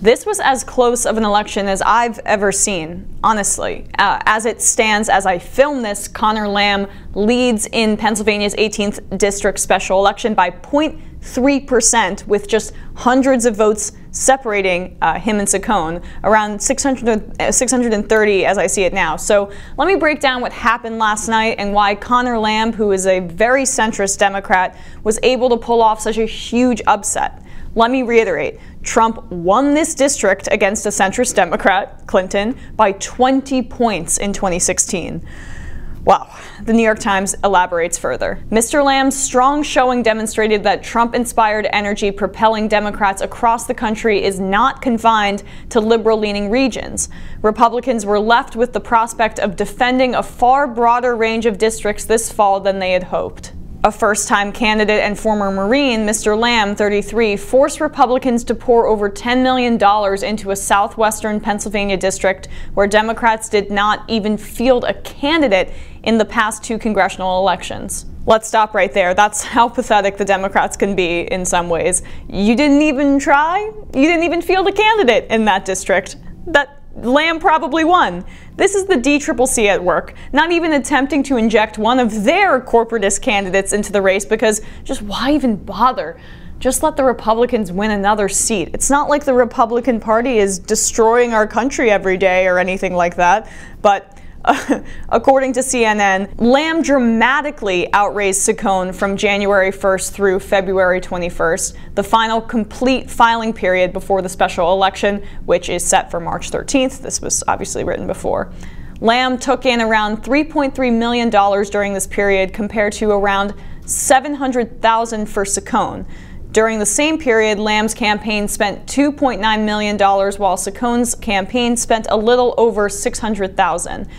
This was as close of an election as I've ever seen, honestly. As it stands, as I film this, Conor Lamb leads in Pennsylvania's 18th District special election by 0.3%, with just hundreds of votes separating him and Saccone, around 630 as I see it now. So let me break down what happened last night and why Conor Lamb, who is a very centrist Democrat, was able to pull off such a huge upset. Let me reiterate, Trump won this district against a centrist Democrat, Clinton, by 20 points in 2016. Wow. The New York Times elaborates further. Mr. Lamb's strong showing demonstrated that Trump-inspired energy propelling Democrats across the country is not confined to liberal-leaning regions. Republicans were left with the prospect of defending a far broader range of districts this fall than they had hoped. A first-time candidate and former Marine, Mr. Lamb, 33, forced Republicans to pour over $10 million into a southwestern Pennsylvania district where Democrats did not even field a candidate in the past two congressional elections. Let's stop right there. That's how pathetic the Democrats can be in some ways. You didn't even try? You didn't even field a candidate in that district. That Lamb probably won. This is the DCCC at work, not even attempting to inject one of their corporatist candidates into the race, because just why even bother? Just let the Republicans win another seat. It's not like the Republican Party is destroying our country every day or anything like that, but according to CNN, Lamb dramatically outraised Saccone from January 1st through February 21st, the final complete filing period before the special election, which is set for March 13th. This was obviously written before. Lamb took in around $3.3 million during this period, compared to around $700,000 for Saccone. During the same period, Lamb's campaign spent $2.9 million, while Saccone's campaign spent a little over $600,000.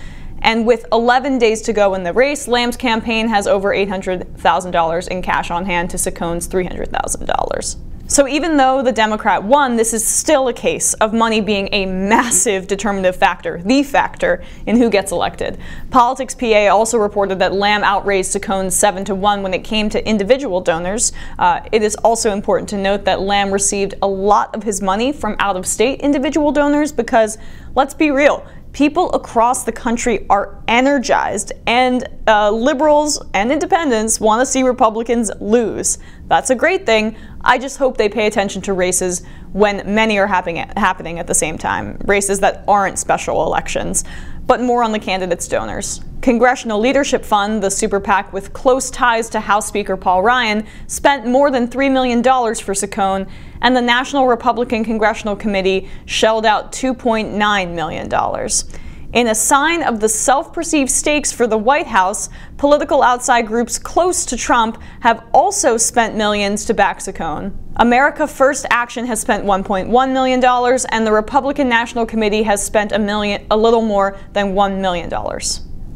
And with 11 days to go in the race, Lamb's campaign has over $800,000 in cash on hand to Saccone's $300,000. So even though the Democrat won, this is still a case of money being a massive determinative factor, the factor in who gets elected. Politics PA also reported that Lamb outraised Saccone 7-1 when it came to individual donors. It is also important to note that Lamb received a lot of his money from out-of-state individual donors because, let's be real, people across the country are energized, and liberals and independents want to see Republicans lose. That's a great thing. I just hope they pay attention to races when many are happening at the same time, races that aren't special elections. But more on the candidates' donors. Congressional Leadership Fund, the super PAC with close ties to House Speaker Paul Ryan, spent more than $3 million for Saccone, and the National Republican Congressional Committee shelled out $2.9 million. In a sign of the self-perceived stakes for the White House, political outside groups close to Trump have also spent millions to back Saccone. America First Action has spent $1.1 million, and the Republican National Committee has spent a little more than $1 million.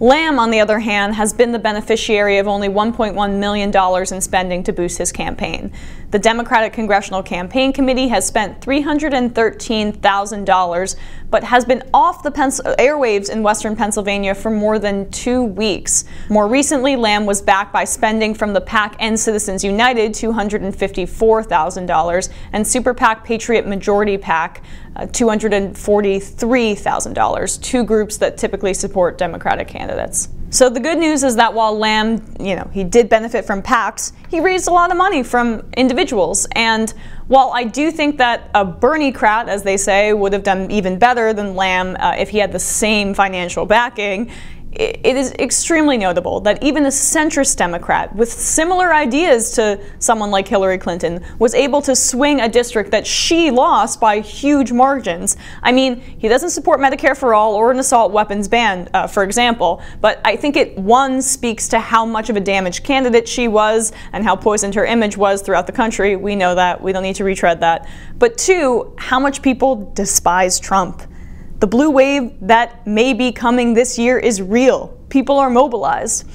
Lamb, on the other hand, has been the beneficiary of only $1.1 million in spending to boost his campaign. The Democratic Congressional Campaign Committee has spent $313,000, but has been off the airwaves in western Pennsylvania for more than 2 weeks. More recently, Lamb was backed by spending from the PAC and Citizens United, $254,000, and Super PAC Patriot Majority PAC, $243,000, two groups that typically support Democratic candidates. So the good news is that while Lamb, he did benefit from PACs, he raised a lot of money from individuals. And while I do think that a Bernie-crat, as they say, would have done even better than Lamb if he had the same financial backing, it is extremely notable that even a centrist Democrat with similar ideas to someone like Hillary Clinton was able to swing a district that she lost by huge margins. I mean, he doesn't support Medicare for all or an assault weapons ban, for example, but I think it, one, speaks to how much of a damaged candidate she was and how poisoned her image was throughout the country. We know that. We don't need to retread that. But two, how much people despise Trump. The blue wave that may be coming this year is real. People are mobilized.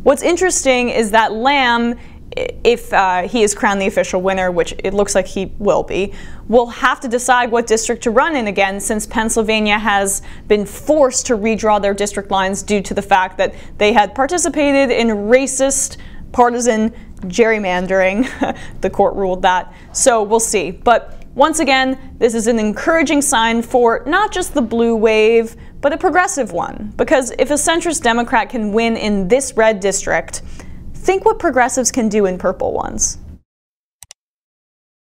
What's interesting is that Lamb, if he is crowned the official winner, which it looks like he will be, will have to decide what district to run in again, since Pennsylvania has been forced to redraw their district lines due to the fact that they had participated in racist, partisan gerrymandering. The court ruled that. So we'll see. But Once again, this is an encouraging sign for not just the blue wave, but a progressive one. Because if a centrist Democrat can win in this red district, think what progressives can do in purple ones.